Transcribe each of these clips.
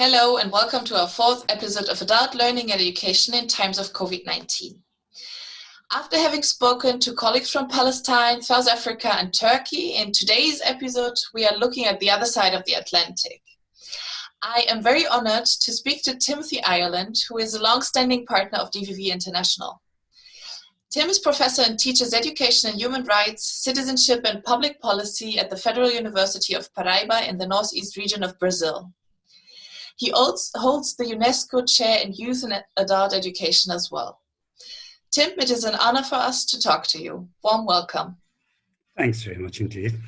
Hello and welcome to our fourth episode of Adult Learning and Education in Times of COVID-19. After having spoken to colleagues from Palestine, South Africa and Turkey, in today's episode we are looking at the other side of the Atlantic. I am very honored to speak to Timothy Ireland, who is a long-standing partner of DVV International. Tim is professor and teaches education and human rights, citizenship and public policy at the Federal University of Paraíba in the northeast region of Brazil. He also holds the UNESCO Chair in Youth and Adult Education as well. Tim, it is an honor for us to talk to you. Warm welcome. Thanks very much indeed.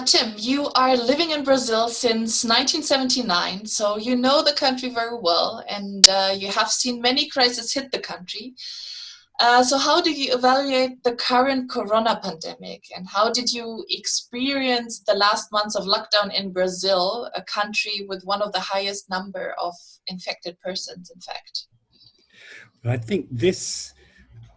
Tim, you are living in Brazil since 1979, so you know the country very well, and you have seen many crises hit the country. So how do you evaluate the current corona pandemic, and how did you experience the last months of lockdown in Brazil, a country with one of the highest number of infected persons, in fact? I think this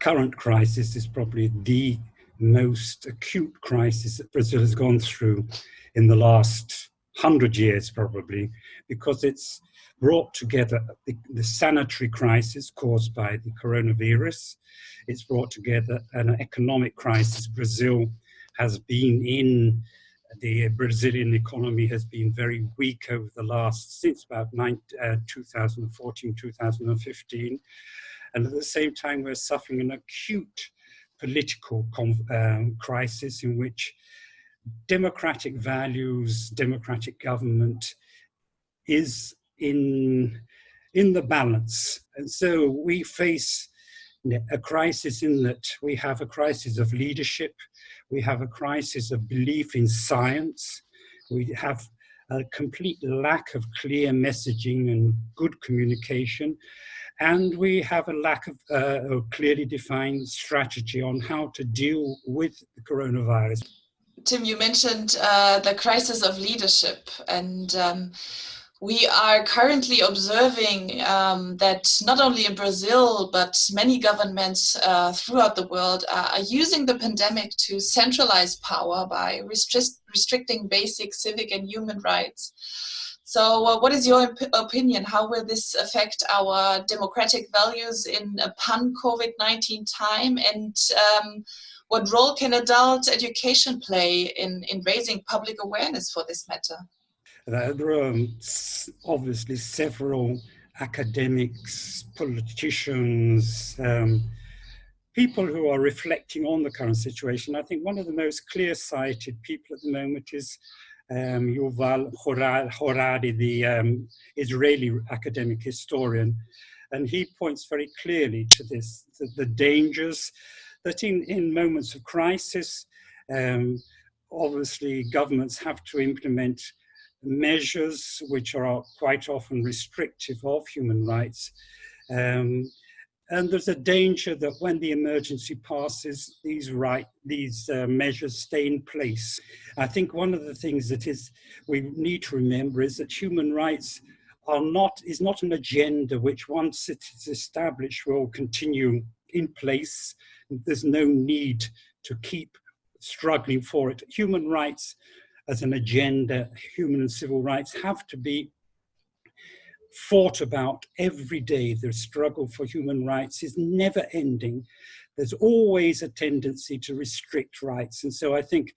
current crisis is probably the most acute crisis that Brazil has gone through in the last 100 years, probably, because it's brought together the sanitary crisis caused by the coronavirus. It's brought together an economic crisis. Brazil has been in, the Brazilian economy has been very weak over the last, since about 2014, 2015. And at the same time, we're suffering an acute political crisis in which democratic values, democratic government is in the balance. And so we face a crisis in that we have a crisis of leadership, we have a crisis of belief in science, we have a complete lack of clear messaging and good communication, and we have a lack of a clearly defined strategy on how to deal with the coronavirus. Tim, you mentioned the crisis of leadership, and we are currently observing that not only in Brazil, but many governments throughout the world are using the pandemic to centralize power by restricting basic civic and human rights. So what is your opinion? How will this affect our democratic values in a pan-COVID-19 time? And what role can adult education play in raising public awareness for this matter? There are obviously several academics, politicians, people who are reflecting on the current situation. I think one of the most clear-sighted people at the moment is Yuval Harari, the Israeli academic historian, and he points very clearly to this, the dangers that in moments of crisis, obviously governments have to implement measures which are quite often restrictive of human rights. And there's a danger that when the emergency passes, these measures stay in place. I think one of the things that we need to remember is that human rights is not an agenda which once it is established will continue in place. There's no need to keep struggling for it. Human rights as an agenda, human and civil rights have to be fought about every day. The struggle for human rights is never ending. There's always a tendency to restrict rights. And so I think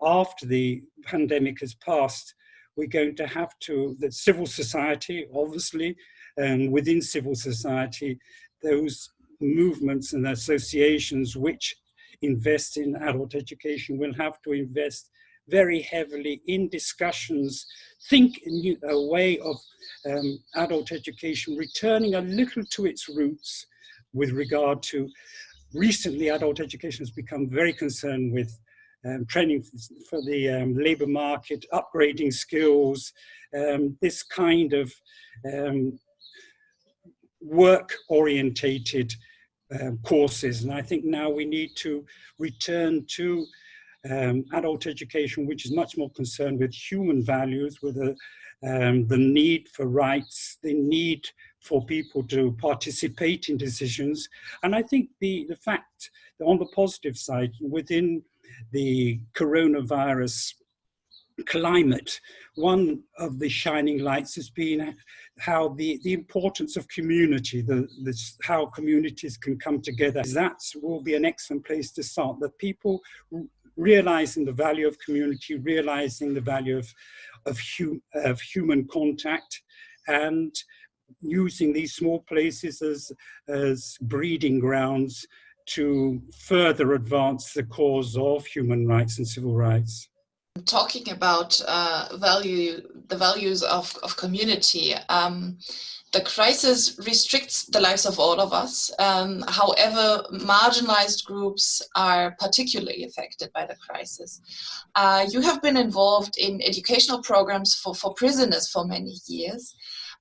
after the pandemic has passed, we're going to have to, the civil society, obviously, and within civil society, those movements and associations which invest in adult education will have to invest very heavily in discussions, think in a way of adult education returning a little to its roots with regard to, recently adult education has become very concerned with training for the labor market, upgrading skills, this kind of work-orientated courses. And I think now we need to return to adult education, which is much more concerned with human values, with the need for rights, the need for people to participate in decisions. And I think the fact that on the positive side, within the coronavirus climate, one of the shining lights has been how the importance of community, how communities can come together. That will be an excellent place to start, that people realizing the value of community, realizing the value of human contact, and using these small places as breeding grounds to further advance the cause of human rights and civil rights. Talking about the values of community, the crisis restricts the lives of all of us. However, marginalized groups are particularly affected by the crisis. You have been involved in educational programs for prisoners for many years.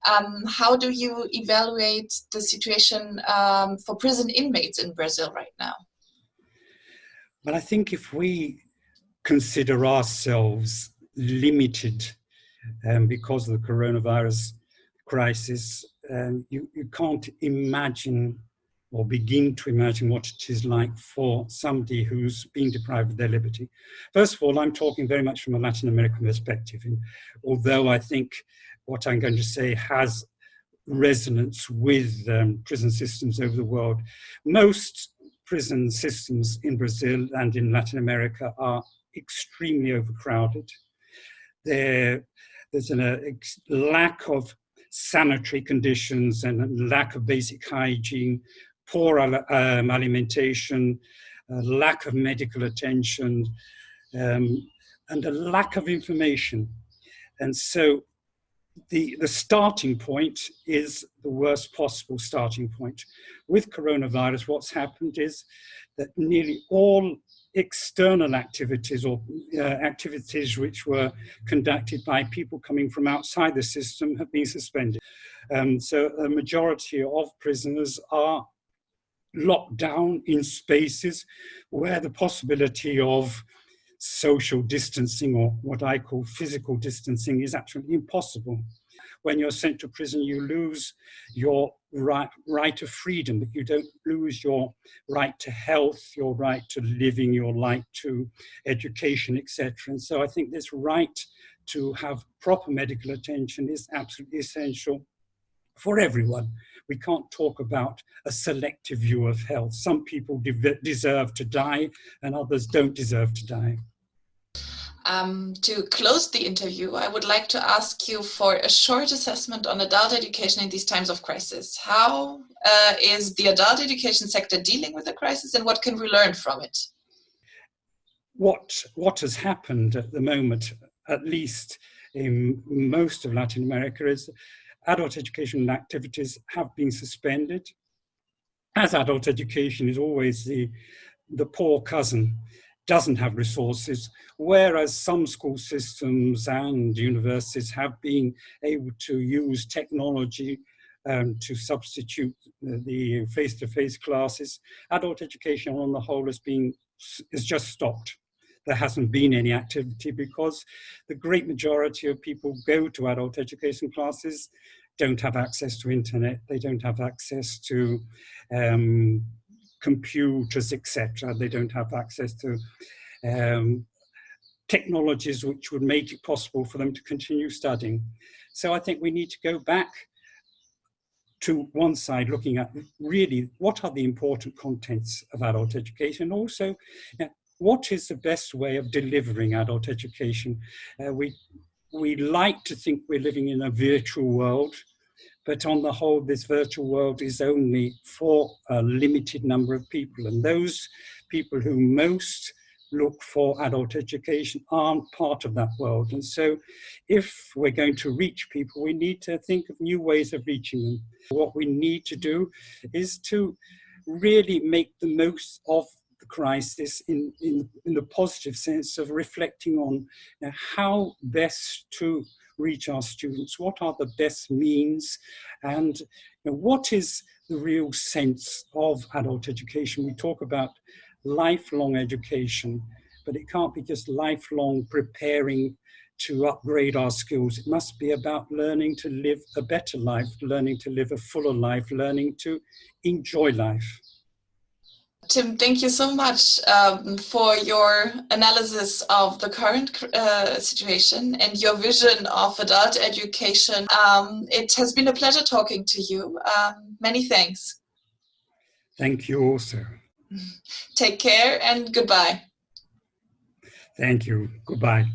How do you evaluate the situation for prison inmates in Brazil right now? Well, I think if we consider ourselves limited because of the coronavirus crisis, you can't imagine or begin to imagine what it is like for somebody who's been deprived of their liberty. First of all, I'm talking very much from a Latin American perspective, and although I think what I'm going to say has resonance with prison systems over the world, most prison systems in Brazil and in Latin America are extremely overcrowded. There's a lack of sanitary conditions and a lack of basic hygiene, poor alimentation, lack of medical attention, and a lack of information. And so the starting point is the worst possible starting point. With coronavirus, what's happened is that nearly all external activities or activities which were conducted by people coming from outside the system have been suspended. So a majority of prisoners are locked down in spaces where the possibility of social distancing, or what I call physical distancing, is absolutely impossible. When you're sent to prison, you lose your right of freedom, but you don't lose your right to health, your right to living, your right to education, etc. And so I think this right to have proper medical attention is absolutely essential for everyone. We can't talk about a selective view of health. Some people deserve to die and others don't deserve to die. To close the interview, I would like to ask you for a short assessment on adult education in these times of crisis. How is the adult education sector dealing with the crisis, and what can we learn from it? What has happened at the moment, at least in most of Latin America, is adult education activities have been suspended. As adult education is always the poor cousin, doesn't have resources, whereas some school systems and universities have been able to use technology to substitute the face-to-face classes. Adult education on the whole is just stopped. There hasn't been any activity because the great majority of people go to adult education classes, don't have access to internet, they don't have access to computers, etc. They don't have access to technologies which would make it possible for them to continue studying. So I think we need to go back to one side, looking at really what are the important contents of adult education, also what is the best way of delivering adult education. We like to think we're living in a virtual world, but on the whole, this virtual world is only for a limited number of people. And those people who most look for adult education aren't part of that world. And so if we're going to reach people, we need to think of new ways of reaching them. What we need to do is to really make the most of the crisis in the positive sense of reflecting on how best to reach our students, what are the best means, and what is the real sense of adult education. We talk about lifelong education, but it can't be just lifelong preparing to upgrade our skills. It must be about learning to live a better life, learning to live a fuller life, learning to enjoy life. Tim, thank you so much for your analysis of the current situation and your vision of adult education. It has been a pleasure talking to you. Many thanks. Thank you also. Take care and goodbye. Thank you. Goodbye.